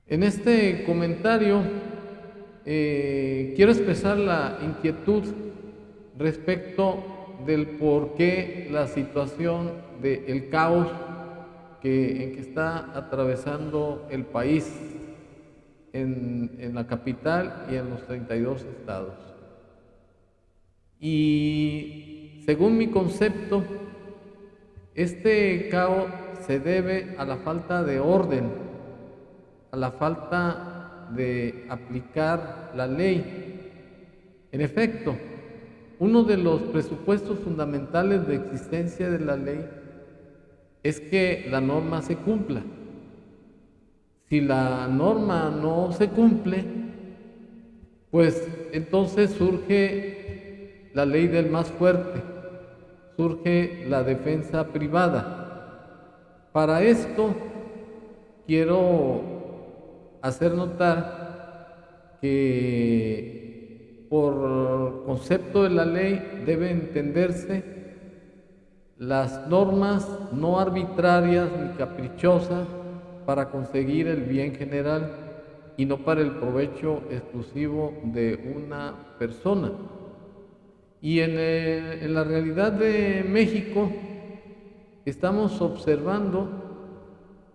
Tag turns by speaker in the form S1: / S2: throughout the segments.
S1: En este comentario quiero expresar la inquietud respecto del por qué la situación del caos en que está atravesando el país en la capital y en los 32 estados. Y según mi concepto, este caos se debe a la falta de orden, a la falta de aplicar la ley. En efecto, uno de los presupuestos fundamentales de existencia de la ley es que la norma se cumpla. Si la norma no se cumple, pues entonces surge la ley del más fuerte, surge la defensa privada. Para esto quiero hacer notar que por concepto de la ley debe entenderse las normas no arbitrarias ni caprichosas para conseguir el bien general y no para el provecho exclusivo de una persona. Y en la realidad de México estamos observando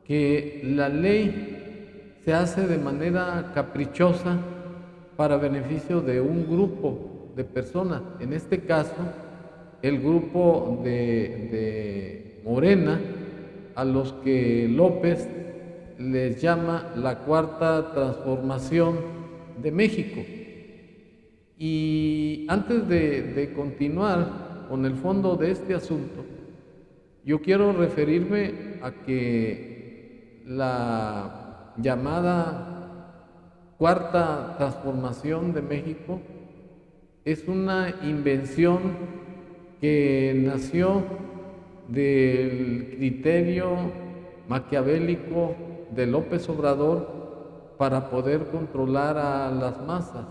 S1: que la ley se hace de manera caprichosa para beneficio de un grupo de personas. En este caso, el grupo de Morena, a los que López les llama la cuarta transformación de México. Y antes de continuar con el fondo de este asunto, yo quiero referirme a que la llamada cuarta transformación de México es una invención que nació del criterio maquiavélico de López Obrador para poder controlar a las masas.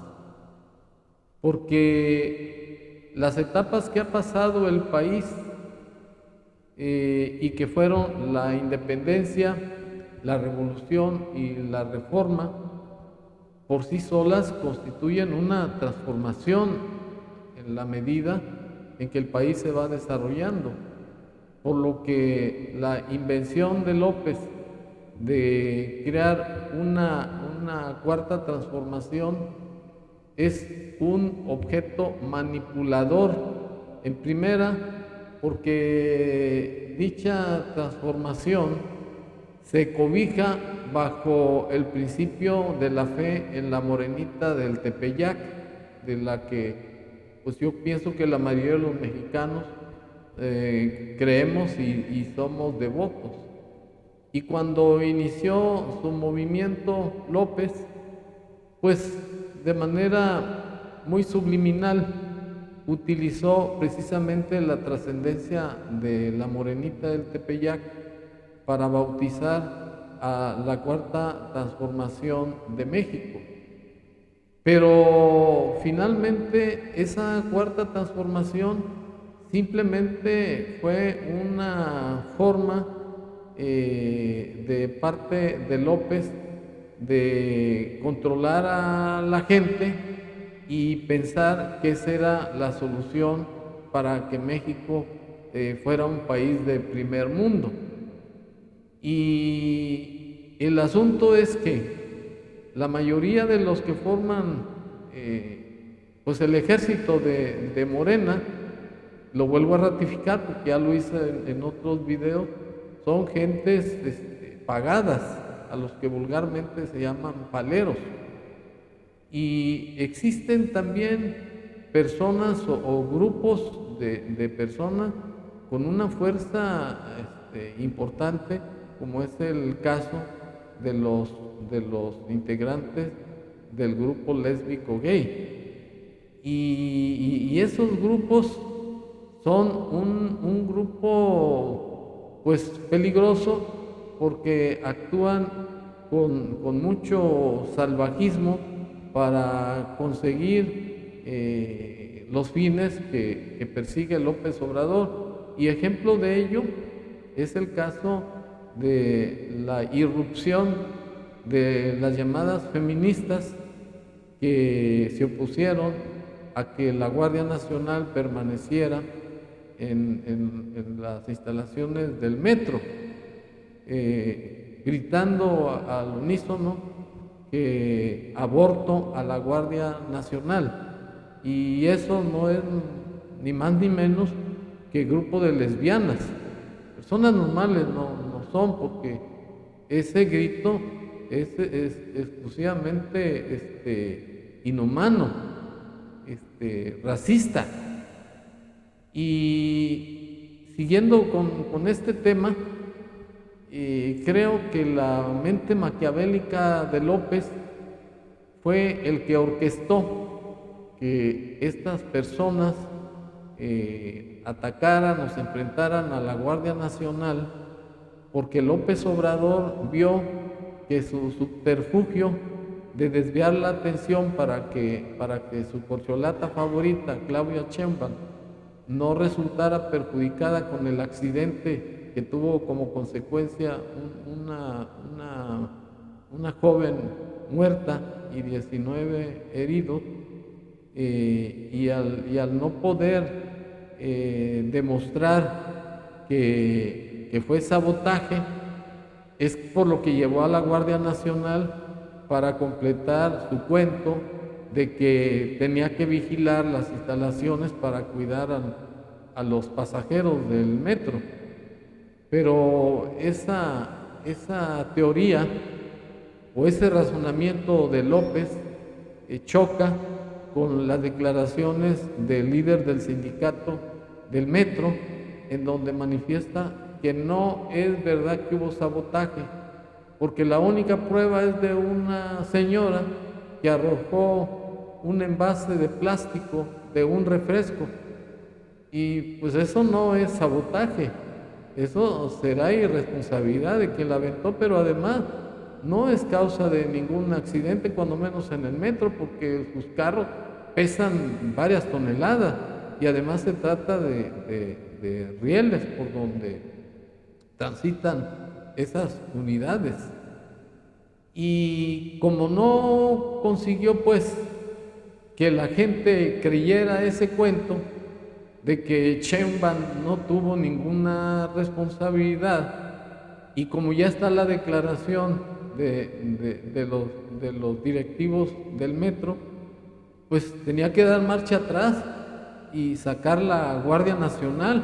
S1: Porque las etapas que ha pasado el país y que fueron la independencia, la revolución y la reforma, por sí solas constituyen una transformación en la medida en que el país se va desarrollando. Por lo que la invención de López de crear una cuarta transformación es un objeto manipulador. En primera, porque dicha transformación se cobija bajo el principio de la fe en la morenita del Tepeyac, de la que pues yo pienso que la mayoría de los mexicanos creemos y somos devotos. Y cuando inició su movimiento López, pues de manera muy subliminal utilizó precisamente la trascendencia de la morenita del Tepeyac para bautizar a la cuarta transformación de México. Pero finalmente esa cuarta transformación simplemente fue una forma de parte de López de controlar a la gente y pensar que esa era la solución para que México fuera un país de primer mundo. Y el asunto es que la mayoría de los que forman pues el ejército de Morena, lo vuelvo a ratificar porque ya lo hice en otros videos, son gentes pagadas, a los que vulgarmente se llaman paleros. Y existen también personas o grupos de personas con una fuerza importante, como es el caso de los integrantes del grupo lésbico gay. Y esos grupos son un grupo pues peligroso porque actúan con mucho salvajismo para conseguir los fines que persigue López Obrador. Y ejemplo de ello es el caso de la irrupción de las llamadas feministas que se opusieron a que la Guardia Nacional permaneciera en las instalaciones del metro, gritando al unísono que aborto a la Guardia Nacional. Y eso no es ni más ni menos que grupo de lesbianas. Personas normales no son, porque ese grito es exclusivamente inhumano, racista. Y siguiendo con este tema, creo que la mente maquiavélica de López fue el que orquestó que estas personas atacaran o se enfrentaran a la Guardia Nacional, porque López Obrador vio que su subterfugio de desviar la atención para que su corcholata favorita, Claudia Sheinbaum, no resultara perjudicada con el accidente que tuvo como consecuencia una joven muerta y 19 heridos, y al no poder demostrar que fue sabotaje, es por lo que llevó a la Guardia Nacional para completar su cuento de que tenía que vigilar las instalaciones para cuidar a los pasajeros del metro. Pero esa teoría o ese razonamiento de López choca con las declaraciones del líder del sindicato del metro, en donde manifiesta que no es verdad que hubo sabotaje, porque la única prueba es de una señora que arrojó un envase de plástico de un refresco, y pues eso no es sabotaje, eso será irresponsabilidad de quien la aventó, pero además no es causa de ningún accidente, cuando menos en el metro, porque sus carros pesan varias toneladas y además se trata de rieles por donde transitan esas unidades. Y como no consiguió pues que la gente creyera ese cuento de que Sheinbaum no tuvo ninguna responsabilidad, y como ya está la declaración de los directivos del metro, pues tenía que dar marcha atrás y sacar la Guardia Nacional.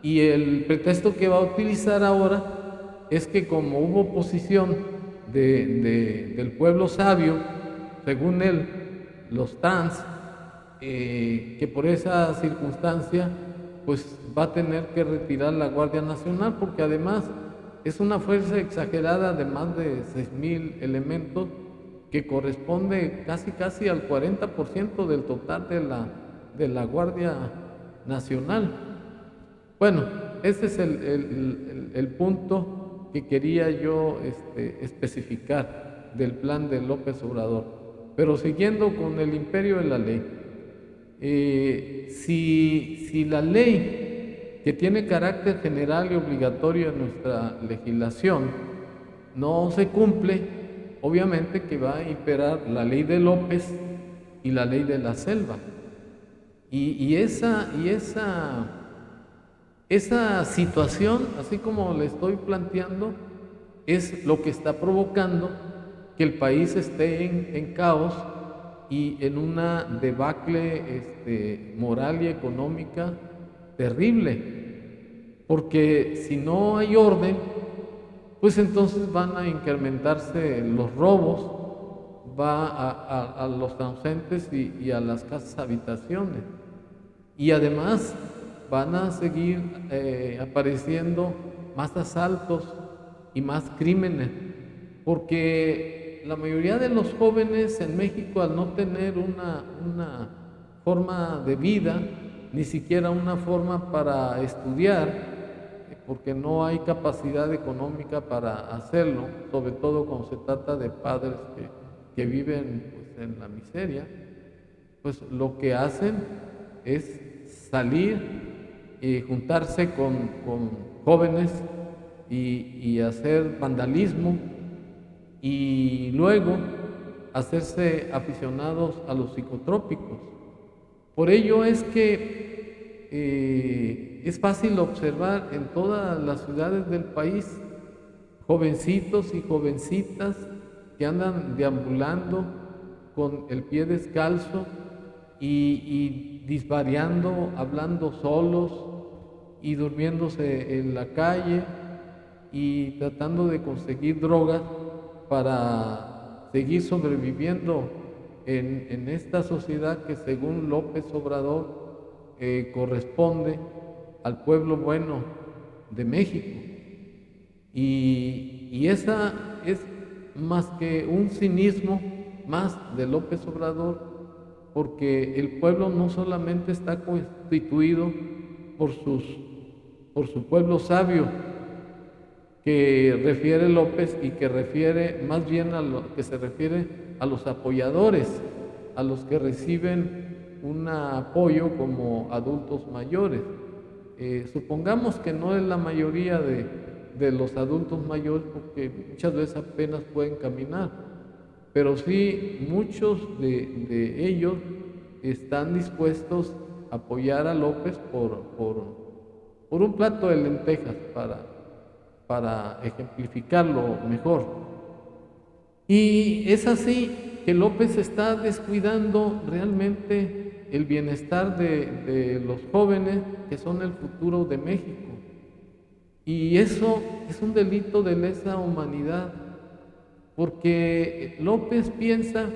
S1: Y el pretexto que va a utilizar ahora es que como hubo oposición del pueblo sabio, según él, los trans, que por esa circunstancia pues va a tener que retirar la Guardia Nacional, porque además es una fuerza exagerada de más de 6,000 elementos, que corresponde casi al 40% del total de la Guardia Nacional. Bueno, ese es el punto que quería yo especificar del plan de López Obrador. Pero siguiendo con el imperio de la ley, si la ley, que tiene carácter general y obligatorio en nuestra legislación, no se cumple, obviamente que va a imperar la ley de López y la ley de la selva. Y esa situación, así como le estoy planteando, es lo que está provocando que el país esté en caos y en una debacle moral y económica terrible, porque si no hay orden, pues entonces van a incrementarse los robos, va a los ausentes y a las casas habitaciones, y además van a seguir apareciendo más asaltos y más crímenes, porque la mayoría de los jóvenes en México, al no tener una forma de vida, ni siquiera una forma para estudiar, porque no hay capacidad económica para hacerlo, sobre todo cuando se trata de padres que viven pues, en la miseria, pues lo que hacen es salir y juntarse con jóvenes y hacer vandalismo y luego hacerse aficionados a los psicotrópicos. Por ello es que es fácil observar en todas las ciudades del país jovencitos y jovencitas que andan deambulando con el pie descalzo y disvariando, hablando solos y durmiéndose en la calle y tratando de conseguir drogas para seguir sobreviviendo en esta sociedad que, según López Obrador, corresponde al pueblo bueno de México. Y esa es más que un cinismo más de López Obrador, porque el pueblo no solamente está constituido por su pueblo sabio, que refiere López, y que refiere más bien que se refiere a los apoyadores, a los que reciben un apoyo como adultos mayores. Supongamos que no es la mayoría de los adultos mayores, porque muchas veces apenas pueden caminar, pero sí muchos de ellos están dispuestos a apoyar a López por un plato de lentejas, para ejemplificarlo mejor. Y es así que López está descuidando realmente el bienestar de los jóvenes, que son el futuro de México. Y eso es un delito de lesa humanidad, porque López piensa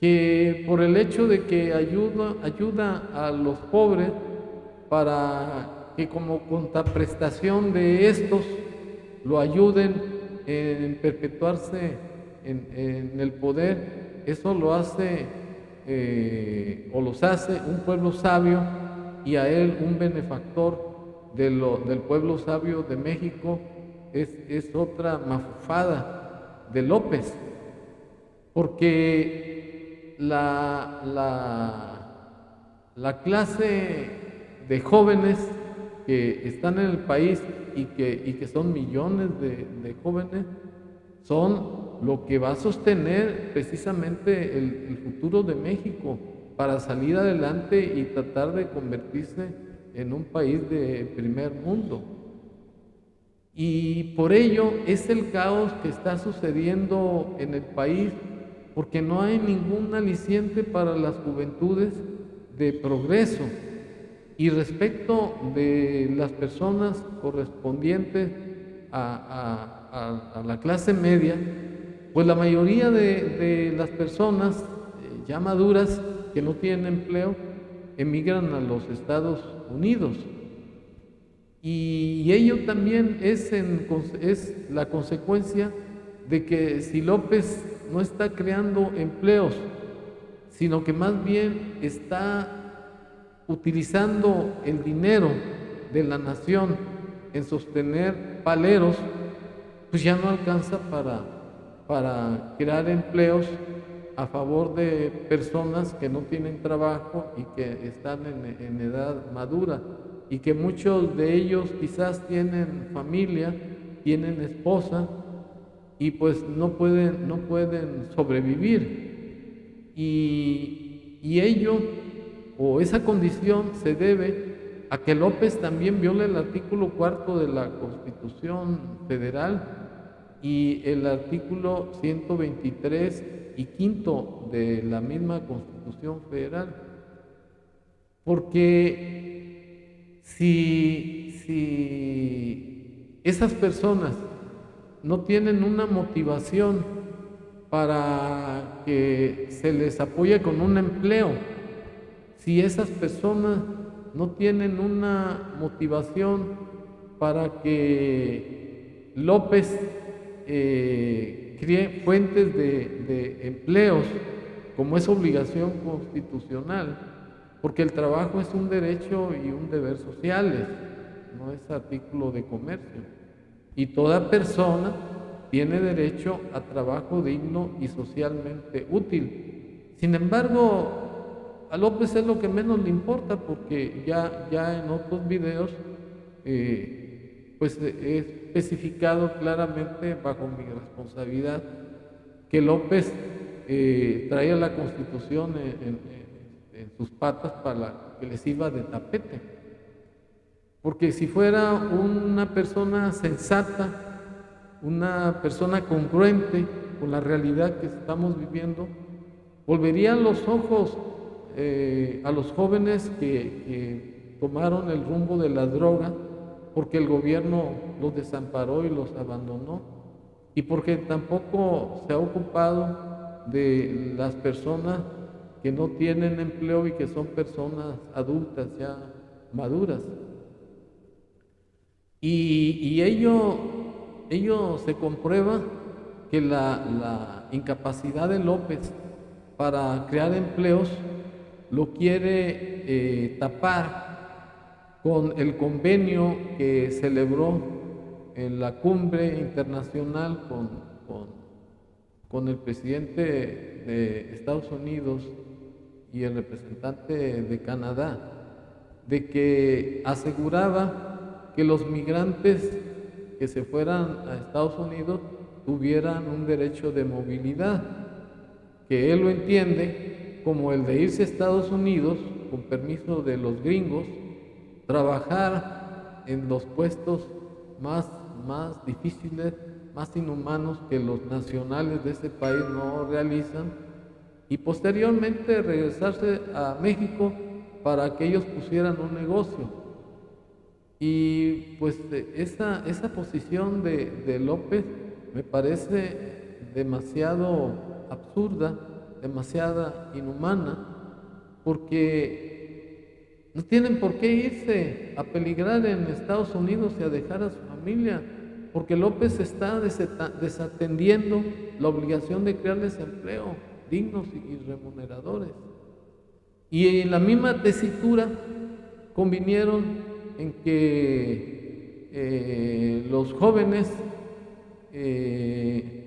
S1: que por el hecho de que ayuda a los pobres, para que como contraprestación de estos lo ayuden en perpetuarse en el poder, eso lo hace o los hace un pueblo sabio, y a él un benefactor del pueblo sabio de México. Es otra mafufada de López, porque la clase de jóvenes que están en el país, y que son millones de jóvenes, son lo que va a sostener precisamente el futuro de México para salir adelante y tratar de convertirse en un país de primer mundo. Y por ello es el caos que está sucediendo en el país, porque no hay ningún aliciente para las juventudes de progreso. Y respecto de las personas correspondientes a la clase media, pues la mayoría de las personas ya maduras que no tienen empleo emigran a los Estados Unidos. Y ello también es la consecuencia de que, si López no está creando empleos, sino que más bien está utilizando el dinero de la nación en sostener paleros, pues ya no alcanza para crear empleos a favor de personas que no tienen trabajo y que están en edad madura, y que muchos de ellos quizás tienen familia, tienen esposa, y pues no pueden sobrevivir. Y ello, o esa condición, se debe a que López también viola el artículo 4 de la Constitución Federal y el artículo 123 y quinto de la misma Constitución Federal. Porque si esas personas no tienen una motivación para que se les apoye con un empleo, si esas personas no tienen una motivación para que López cree fuentes de empleos, como es obligación constitucional, porque el trabajo es un derecho y un deber sociales, no es artículo de comercio, y toda persona tiene derecho a trabajo digno y socialmente útil. Sin embargo, a López es lo que menos le importa, porque ya en otros videos pues es especificado claramente bajo mi responsabilidad que López traía la Constitución en sus patas para que les iba de tapete. Porque si fuera una persona sensata, una persona congruente con la realidad que estamos viviendo, volverían los ojos a los jóvenes que tomaron el rumbo de la droga porque el gobierno los desamparó y los abandonó, y porque tampoco se ha ocupado de las personas que no tienen empleo y que son personas adultas ya maduras. Y ello se comprueba que la incapacidad de López para crear empleos lo quiere tapar con el convenio que celebró en la cumbre internacional con el presidente de Estados Unidos y el representante de Canadá, de que aseguraba que los migrantes que se fueran a Estados Unidos tuvieran un derecho de movilidad, que él lo entiende como el de irse a Estados Unidos con permiso de los gringos, trabajar en los puestos más difíciles, más inhumanos que los nacionales de ese país no realizan, y posteriormente regresarse a México para que ellos pusieran un negocio. Y pues esa posición de López me parece demasiado absurda, demasiado inhumana, porque no tienen por qué irse a peligrar en Estados Unidos y a dejar a su familia, porque López está desatendiendo la obligación de crearles empleo dignos y remuneradores. Y en la misma tesitura convinieron en que los jóvenes,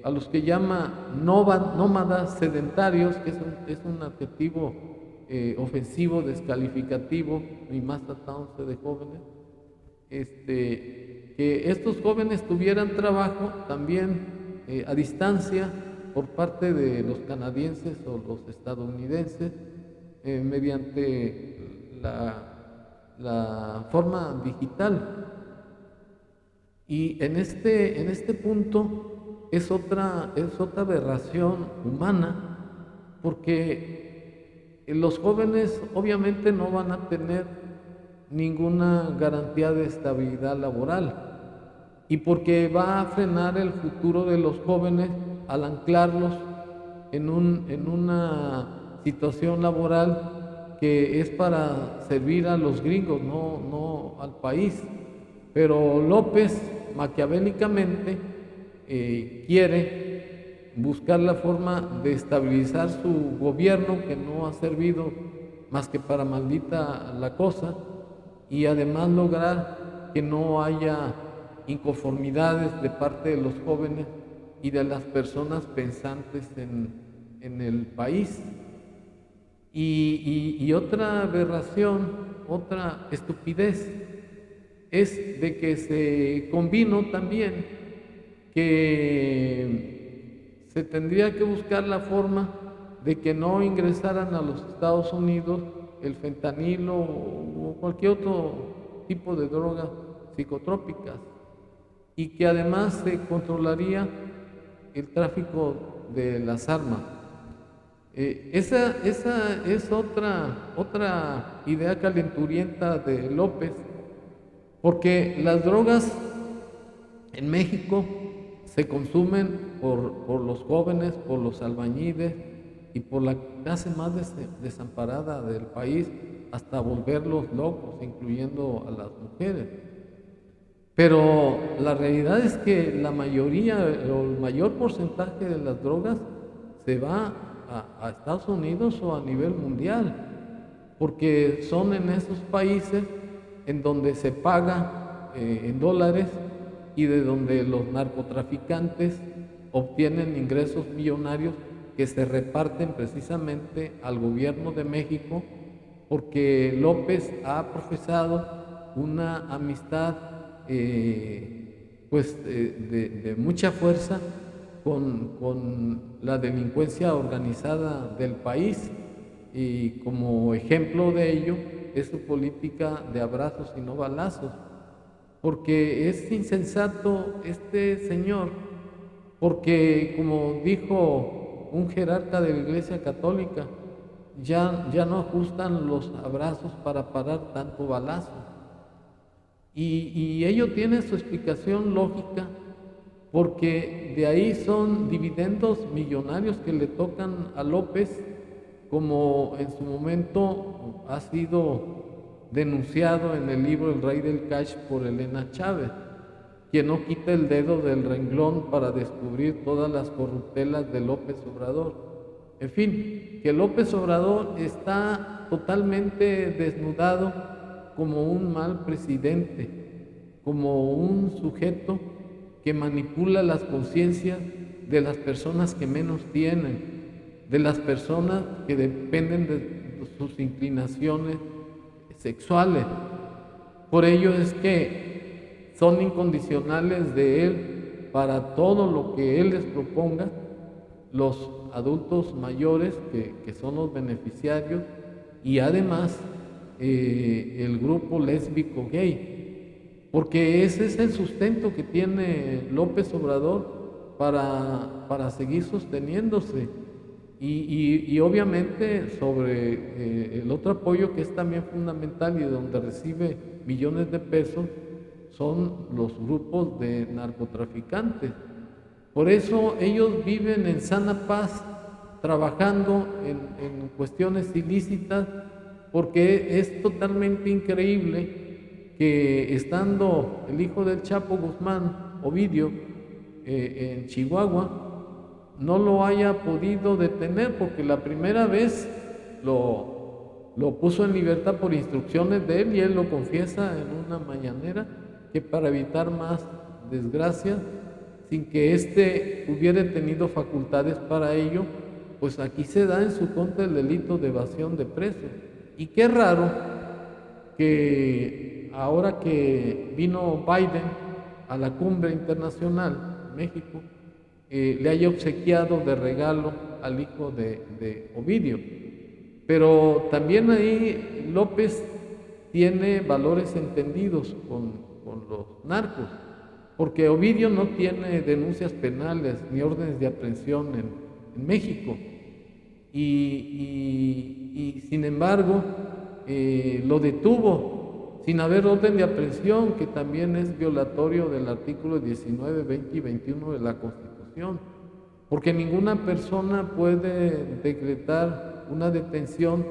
S1: a los que llama nómadas sedentarios, que es un adjetivo ofensivo, descalificativo, y más tratándose de jóvenes, que estos jóvenes tuvieran trabajo también a distancia por parte de los canadienses o los estadounidenses, mediante la forma digital. Y en este punto es otra aberración humana, porque los jóvenes obviamente no van a tener ninguna garantía de estabilidad laboral, y porque va a frenar el futuro de los jóvenes al anclarlos en una situación laboral que es para servir a los gringos, no al país. Pero López maquiavélicamente quiere buscar la forma de estabilizar su gobierno, que no ha servido más que para maldita la cosa, y además lograr que no haya inconformidades de parte de los jóvenes y de las personas pensantes en el país. Y otra aberración, otra estupidez, es de que se combinó también que se tendría que buscar la forma de que no ingresaran a los Estados Unidos el fentanilo o cualquier otro tipo de drogas psicotrópicas, y que además se controlaría el tráfico de las armas. Esa es otra idea calenturienta de López, porque las drogas en México se consumen por los jóvenes, por los albañiles y por la clase más desamparada del país, hasta volverlos locos, incluyendo a las mujeres. Pero la realidad es que la mayoría o el mayor porcentaje de las drogas se va a Estados Unidos o a nivel mundial, porque son en esos países en donde se paga en dólares y de donde los narcotraficantes obtienen ingresos millonarios que se reparten precisamente al gobierno de México, porque López ha profesado una amistad de mucha fuerza con la delincuencia organizada del país, y como ejemplo de ello es su política de abrazos y no balazos, porque es insensato este señor, porque como dijo un jerarca de la Iglesia Católica, ya no ajustan los abrazos para parar tanto balazo. Y ello tiene su explicación lógica, porque de ahí son dividendos millonarios que le tocan a López, como en su momento ha sido denunciado en el libro El Rey del Cash por Elena Chávez, quien no quita el dedo del renglón para descubrir todas las corruptelas de López Obrador. En fin, que López Obrador está totalmente desnudado como un mal presidente, como un sujeto que manipula las conciencias de las personas que menos tienen, de las personas que dependen de sus inclinaciones sexuales. Por ello es que son incondicionales de él para todo lo que él les proponga, los adultos mayores que son los beneficiarios, y además el grupo lésbico gay, porque ese es el sustento que tiene López Obrador para seguir sosteniéndose. Y obviamente sobre el otro apoyo que es también fundamental y de donde recibe millones de pesos son los grupos de narcotraficantes. Por eso ellos viven en sana paz, trabajando en cuestiones ilícitas, porque es totalmente increíble que estando el hijo del Chapo Guzmán, Ovidio, en Chihuahua, no lo haya podido detener, porque la primera vez lo puso en libertad por instrucciones de él, y él lo confiesa en una mañanera, que para evitar más desgracias, sin que éste hubiera tenido facultades para ello, pues aquí se da en su contra el delito de evasión de presos. Y qué raro que ahora que vino Biden a la cumbre internacional, México, le haya obsequiado de regalo al hijo de Ovidio. Pero también ahí López tiene valores entendidos con los narcos, porque Ovidio no tiene denuncias penales ni órdenes de aprehensión en México. Y sin embargo, lo detuvo sin haber orden de aprehensión, que también es violatorio del artículo 19, 20 y 21 de la Constitución, porque ninguna persona puede decretar una detención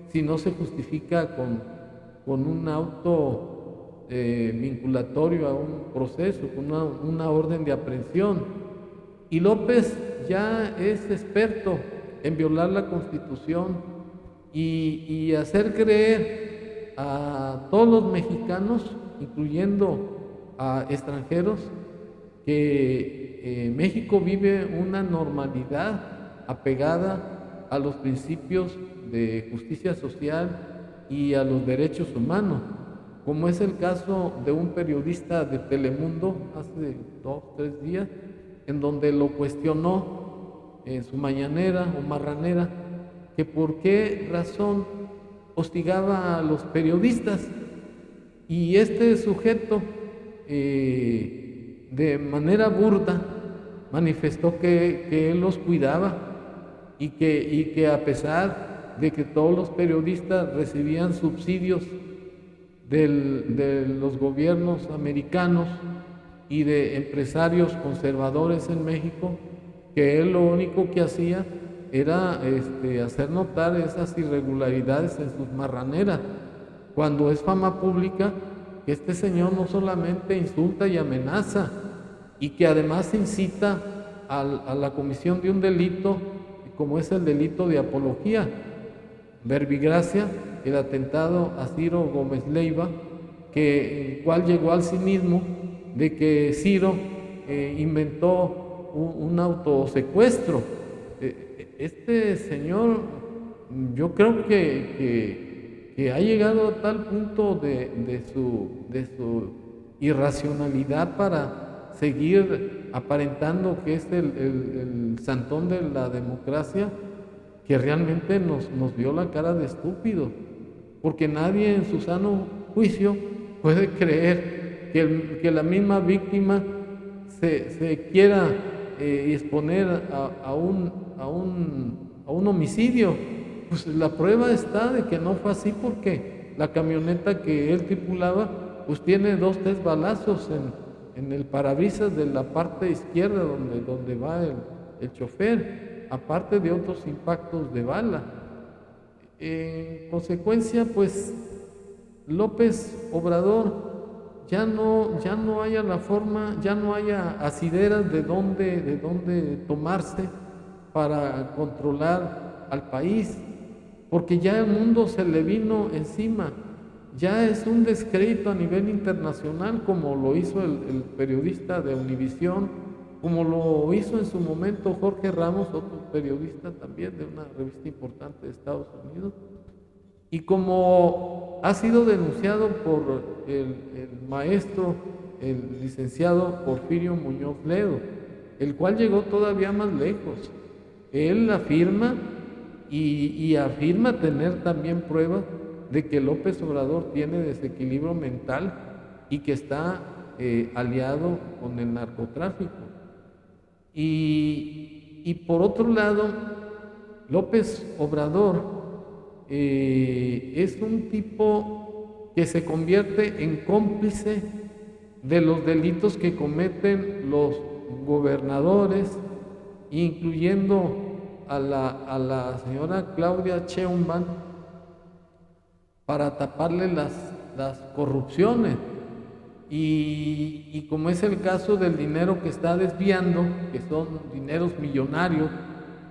S1: si no se justifica con un auto vinculatorio a un proceso, con una orden de aprehensión. Y López ya es experto en violar la Constitución y hacer creer a todos los mexicanos, incluyendo a extranjeros, que México vive una normalidad apegada a los principios de justicia social y a los derechos humanos, como es el caso de un periodista de Telemundo hace 2, 3 días, en donde lo cuestionó en su mañanera o marranera, que por qué razón hostigaba a los periodistas. Y este sujeto, de manera burda, manifestó que él los cuidaba, y que a pesar de que todos los periodistas recibían subsidios de los gobiernos americanos y de empresarios conservadores en México, que él lo único que hacía era hacer notar esas irregularidades en sus marraneras, cuando es fama pública que este señor no solamente insulta y amenaza, y que además incita a la comisión de un delito como es el delito de apología, verbigracia, el atentado a Ciro Gómez Leiva, el cual llegó al cinismo de que Ciro inventó un autosecuestro. Este señor, yo creo que ha llegado a tal punto de su irracionalidad para seguir aparentando que es el santón de la democracia, que realmente nos vio la cara de estúpido, porque nadie en su sano juicio puede creer que la misma víctima se quiera exponer a un homicidio. Pues la prueba está de que no fue así, porque la camioneta que él tripulaba pues tiene 2, 3 balazos en el parabrisas de la parte izquierda donde va el chofer, aparte de otros impactos de bala. En consecuencia, pues López Obrador ya no haya la forma, ya no haya asideras de dónde tomarse para controlar al país, porque ya el mundo se le vino encima. Ya es un descrédito a nivel internacional, como lo hizo el periodista de Univisión, como lo hizo en su momento Jorge Ramos, otro periodista también de una revista importante de Estados Unidos, y como ha sido denunciado por el maestro, el licenciado Porfirio Muñoz Ledo, el cual llegó todavía más lejos. Él afirma y afirma tener también pruebas de que López Obrador tiene desequilibrio mental y que está aliado con el narcotráfico. Y por otro lado, López Obrador es un tipo que se convierte en cómplice de los delitos que cometen los gobernadores, incluyendo a la señora Claudia Sheinbaum, para taparle las corrupciones. Y como es el caso del dinero que está desviando, que son dineros millonarios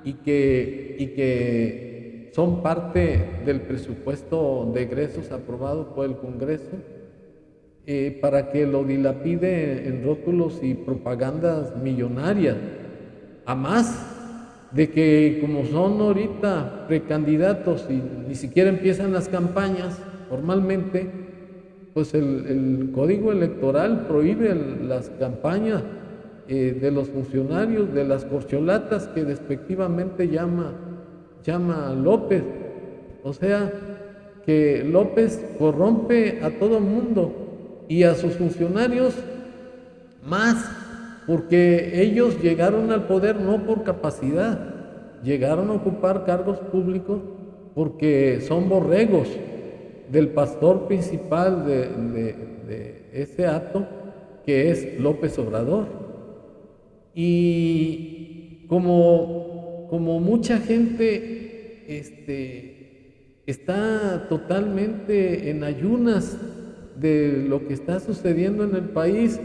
S1: y que son parte del presupuesto de egresos aprobado por el Congreso, para que lo dilapide en rótulos y propagandas millonarias, a más de que como son ahorita precandidatos y ni siquiera empiezan las campañas formalmente, pues el Código Electoral prohíbe las campañas de los funcionarios, de las corcholatas que despectivamente llama López. O sea, que López corrompe a todo mundo y a sus funcionarios más, porque ellos llegaron al poder no por capacidad, llegaron a ocupar cargos públicos porque son borregos del pastor principal de ese acto, que es López Obrador. Y como mucha gente está totalmente en ayunas de lo que está sucediendo en el país,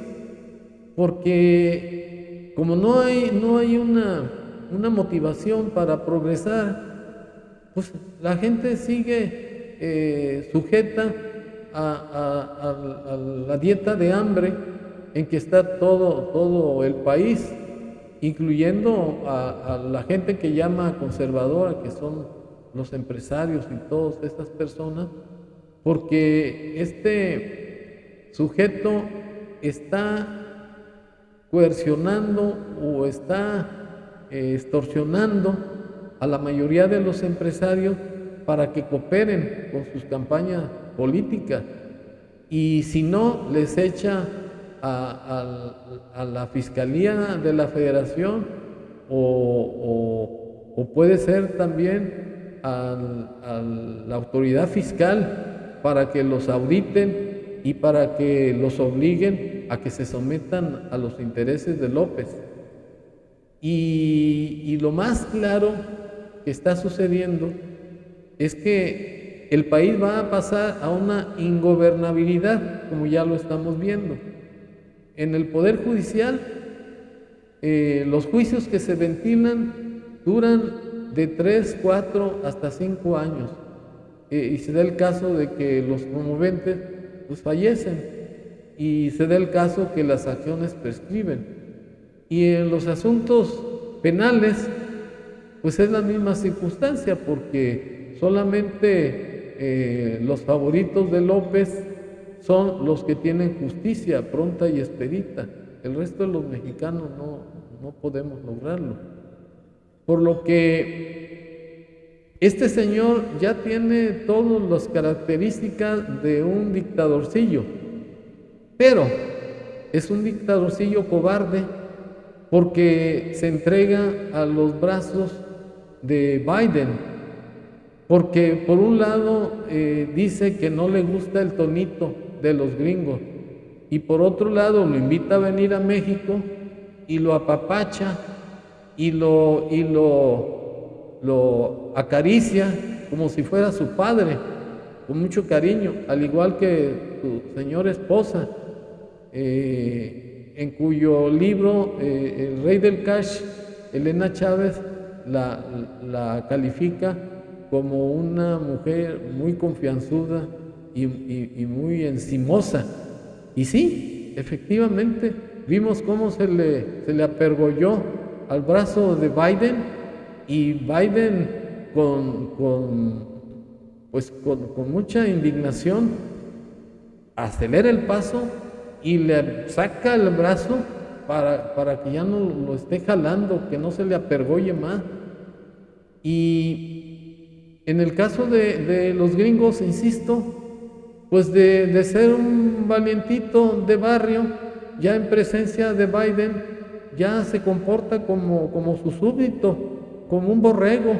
S1: porque como no hay una motivación para progresar, pues la gente sigue sujeta a la dieta de hambre en que está todo el país, incluyendo a la gente que llama conservadora, que son los empresarios y todas estas personas, porque este sujeto está coercionando o está extorsionando a la mayoría de los empresarios para que cooperen con sus campañas políticas, y si no, les echa a la Fiscalía de la Federación o puede ser también a la autoridad fiscal para que los auditen y para que los obliguen a que se sometan a los intereses de López. Y lo más claro que está sucediendo es que el país va a pasar a una ingobernabilidad, como ya lo estamos viendo. En el Poder Judicial, los juicios que se ventilan duran de 3, 4 hasta 5 años. Y se da el caso de que los promoventes pues fallecen, y se da el caso que las acciones prescriben. Y en los asuntos penales, pues es la misma circunstancia, porque solamente los favoritos de López son los que tienen justicia pronta y expedita. el resto de los mexicanos no podemos lograrlo. Por lo que este señor ya tiene todas las características de un dictadorcillo, pero es un dictadorcillo cobarde porque se entrega a los brazos de Biden, porque por un lado dice que no le gusta el tonito de los gringos y por otro lado lo invita a venir a México y lo apapacha y lo acaricia como si fuera su padre, con mucho cariño, al igual que su señora esposa, en cuyo libro El Rey del Cash, Elena Chávez la califica como una mujer muy confianzuda y muy encimosa. Y sí, efectivamente, vimos cómo se le apergolló al brazo de Biden, y Biden con mucha indignación acelera el paso y le saca el brazo para que ya no lo esté jalando, que no se le apergolle más. Y en el caso de los gringos, insisto, pues de ser un valientito de barrio, ya en presencia de Biden, ya se comporta como su súbdito, como un borrego.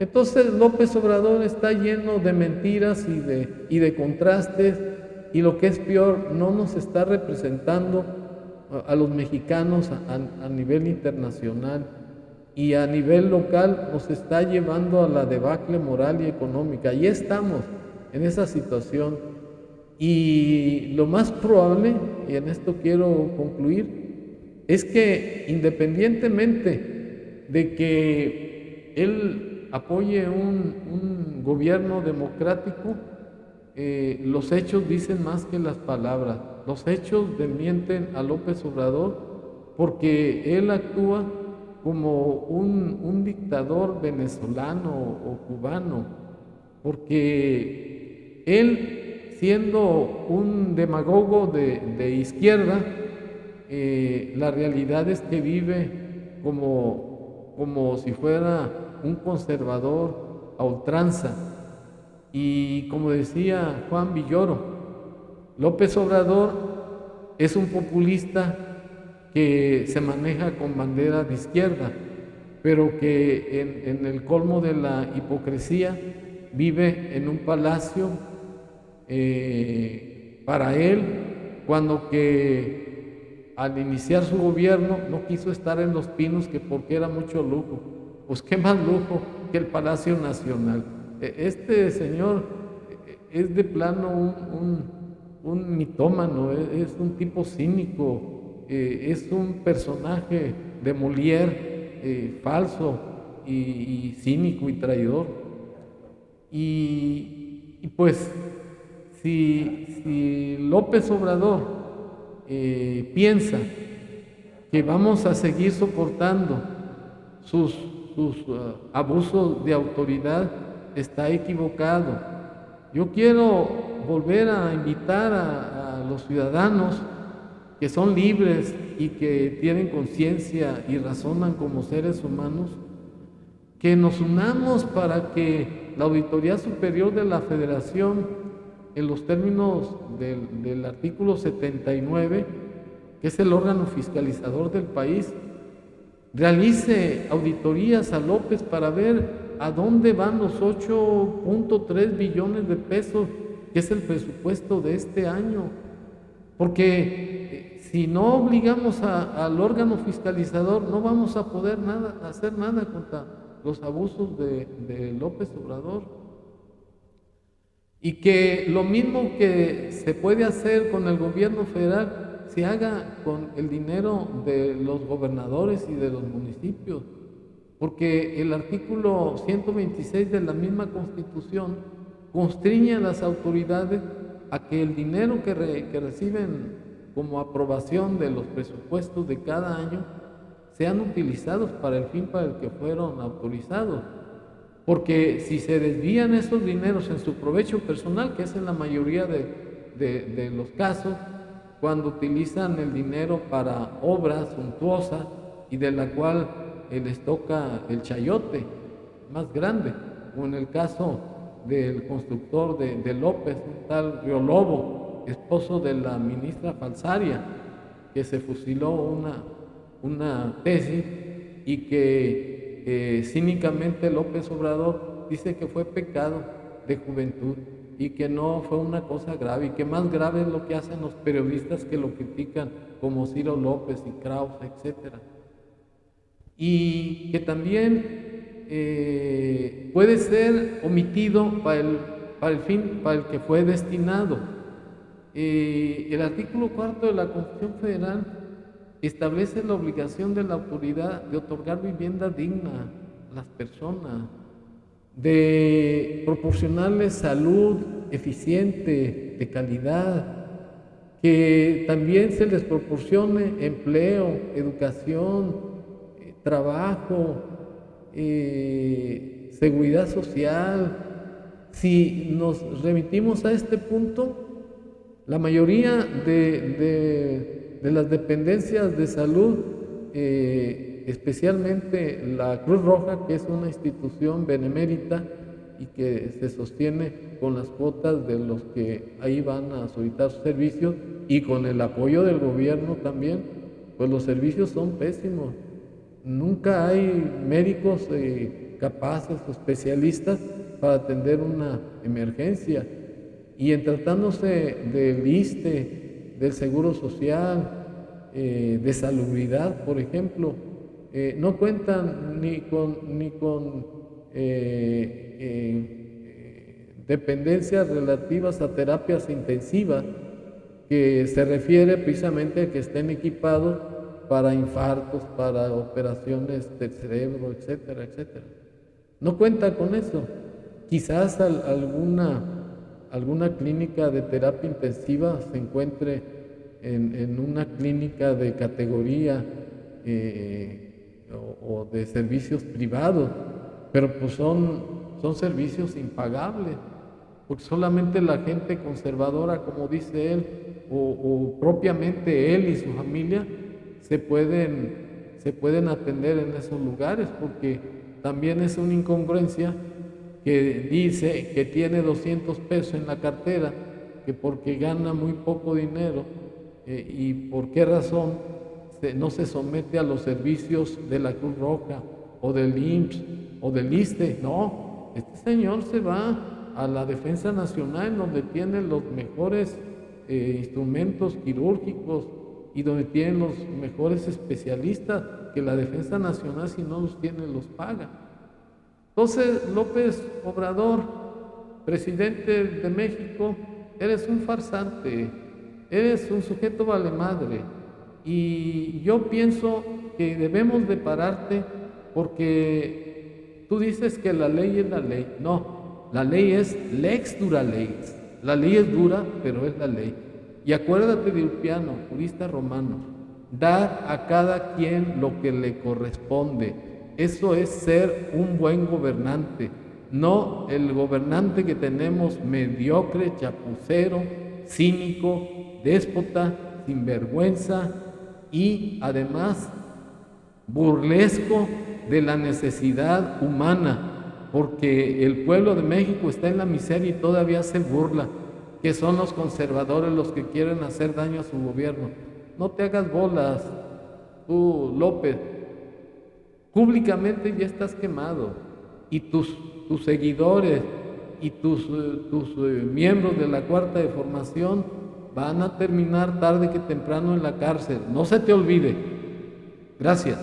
S1: Entonces López Obrador está lleno de mentiras y de contrastes, y lo que es peor, no nos está representando a los mexicanos a nivel internacional, y a nivel local nos está llevando a la debacle moral y económica. Y estamos en esa situación, y lo más probable, y en esto quiero concluir, es que independientemente de que él apoye un gobierno democrático, los hechos dicen más que las palabras. Los hechos desmienten a López Obrador, porque él actúa como un dictador venezolano o cubano, porque él, siendo un demagogo de izquierda, la realidad es que vive como si fuera un conservador a ultranza. Y como decía Juan Villoro, López Obrador es un populista que se maneja con bandera de izquierda, pero que en el colmo de la hipocresía vive en un palacio para él, cuando que al iniciar su gobierno no quiso estar en Los Pinos, que porque era mucho lujo. Pues qué más lujo que el Palacio Nacional. Este señor es de plano un mitómano, es un tipo cínico, es un personaje de Molière, falso y cínico y traidor. Y pues si López Obrador piensa que vamos a seguir soportando sus abusos de autoridad, está equivocado. Yo quiero volver a invitar a los ciudadanos que son libres y que tienen conciencia y razonan como seres humanos, que nos unamos para que la Auditoría Superior de la Federación, en los términos del artículo 79, que es el órgano fiscalizador del país, realice auditorías a López para ver a dónde van los 8.3 billones de pesos, que es el presupuesto de este año. Porque si no obligamos al órgano fiscalizador, no vamos a poder hacer nada contra los abusos de López Obrador. Y que lo mismo que se puede hacer con el gobierno federal, se haga con el dinero de los gobernadores y de los municipios, porque el artículo 126 de la misma Constitución constriñe a las autoridades a que el dinero que reciben como aprobación de los presupuestos de cada año sean utilizados para el fin para el que fueron autorizados. Porque si se desvían esos dineros en su provecho personal, que es en la mayoría de los casos, cuando utilizan el dinero para obras suntuosas y de la cual les toca el chayote más grande, o en el caso del constructor de López, un tal Riolobo, esposo de la ministra Falsaria, que se fusiló una tesis y que cínicamente López Obrador dice que fue pecado de juventud y que no fue una cosa grave, y que más grave es lo que hacen los periodistas que lo critican, como Ciro López y Krause, etcétera. Y que también puede ser omitido para el fin para el que fue destinado. El artículo 4 de la Constitución Federal establece la obligación de la autoridad de otorgar vivienda digna a las personas, de proporcionarles salud eficiente, de calidad, que también se les proporcione empleo, educación, trabajo, seguridad social. Si nos remitimos a este punto, la mayoría de las dependencias de salud, especialmente la Cruz Roja, que es una institución benemérita y que se sostiene con las cuotas de los que ahí van a solicitar sus servicios y con el apoyo del gobierno también, pues los servicios son pésimos. Nunca hay médicos capaces o especialistas para atender una emergencia. Y en tratándose del ISSSTE, del Seguro Social, de salubridad, por ejemplo, no cuentan ni con dependencias relativas a terapias intensivas, que se refiere precisamente a que estén equipados para infartos, para operaciones del cerebro, etcétera, etcétera. No cuenta con eso. Quizás alguna clínica de terapia intensiva se encuentre en una clínica de categoría o de servicios privados, pero pues son servicios impagables, porque solamente la gente conservadora, como dice él, o propiamente él y su familia, se pueden atender en esos lugares, porque también es una incongruencia que dice que tiene 200 pesos en la cartera, que porque gana muy poco dinero, y por qué razón no se somete a los servicios de la Cruz Roja o del IMSS o del ISSSTE. No, este señor se va a la Defensa Nacional, donde tiene los mejores instrumentos quirúrgicos y donde tienen los mejores especialistas, que la Defensa Nacional, si no los tiene, los paga. Entonces, López Obrador, presidente de México, eres un farsante, eres un sujeto valemadre, y yo pienso que debemos de pararte, porque tú dices que la ley es la ley. No, la ley es lex dura lex. La ley es dura, pero es la ley. Y acuérdate de Ulpiano, jurista romano: dar a cada quien lo que le corresponde. Eso es ser un buen gobernante, no el gobernante que tenemos, mediocre, chapucero, cínico, déspota, sinvergüenza y además burlesco de la necesidad humana, porque el pueblo de México está en la miseria y todavía se burla que son los conservadores los que quieren hacer daño a su gobierno. No te hagas bolas, tú, López. Públicamente ya estás quemado, y tus seguidores y tus miembros de la Cuarta de Formación van a terminar tarde que temprano en la cárcel. No se te olvide. Gracias.